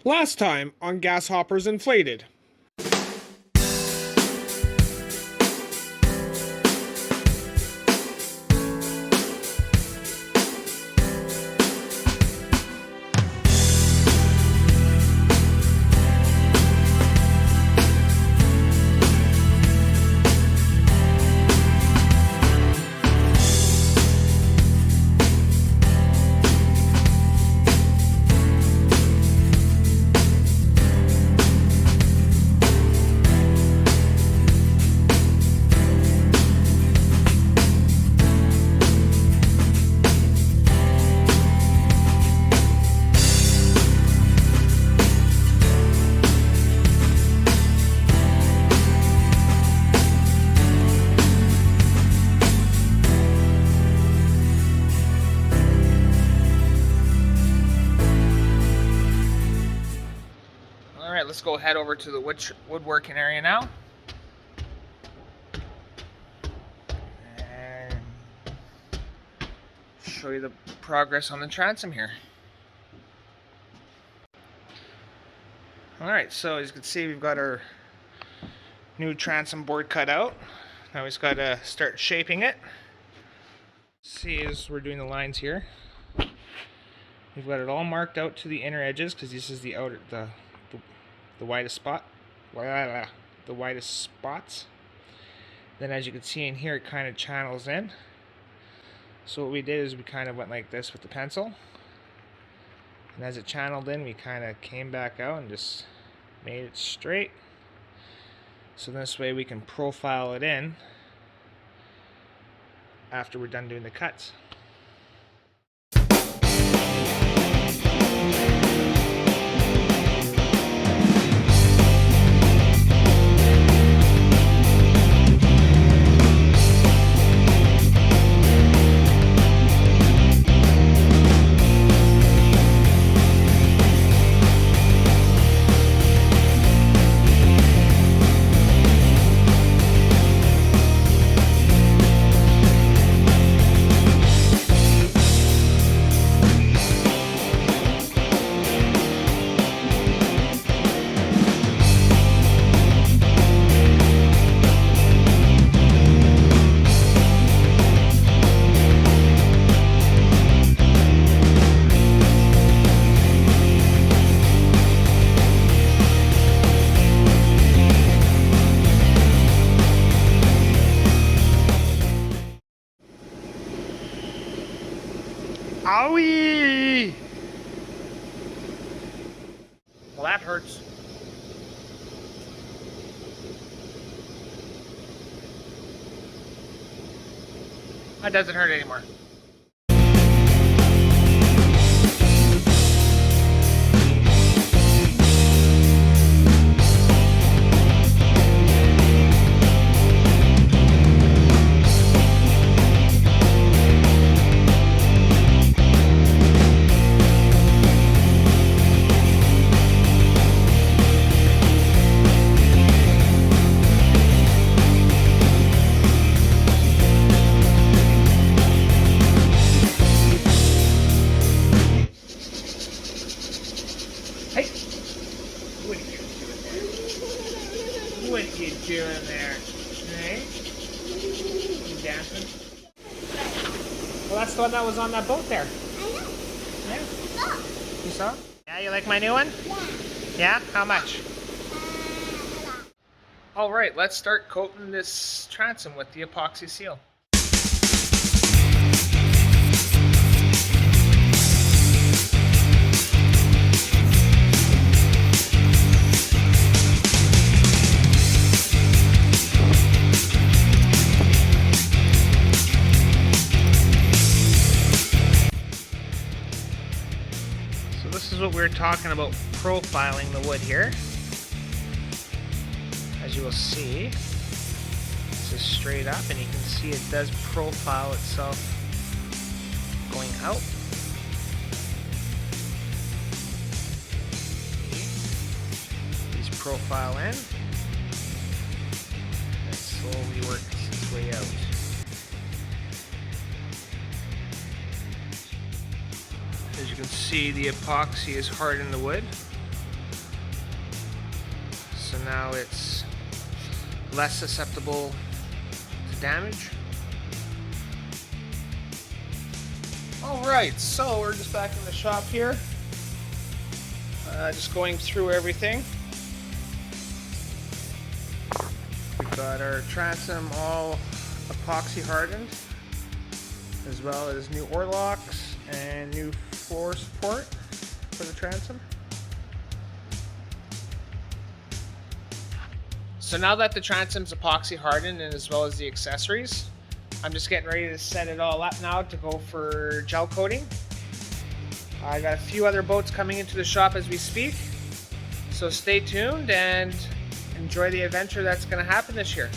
Last time on GasHopper's Inflated. Let's go head over to the woodworking area now. And show you the progress on the transom here. Alright, so as you can see, we've got our new transom board cut out. Now we just got to start shaping it. See, as we're doing the lines here, we've got it all marked out to the inner edges because this is the outer, the widest spot, the widest spots. Then as you can see in here, it kind of channels in. So what we did is we kind of went like this with the pencil, and as it channeled in, we kind of came back out and just made it straight. So this way we can profile it in after we're done doing the cuts. Owie! Well, that hurts. That doesn't hurt anymore. What you doing there? Hey? You dancing? Well, that's the one that was on that boat there. I know. Yeah. Look. You saw? Yeah, you like my new one? Yeah. Yeah? How much? A lot. Alright, let's start coating this transom with the epoxy seal. This is what we were talking about, profiling the wood here. As you will see, this is straight up, and you can see it does profile itself going out. These profile in, and slowly works its way out. As you can see, the epoxy is hard in the wood. now it's less susceptible to damage. Alright, so we're just back in the shop here. Just going through everything. We've got our transom all epoxy hardened, as well as new oar locks and new floor support for the transom. So now that the transom's epoxy hardened and as well as the accessories, I'm just getting ready to set it all up now to go for gel coating. I got a few other boats coming into the shop as we speak, so stay tuned and enjoy the adventure that's going to happen this year.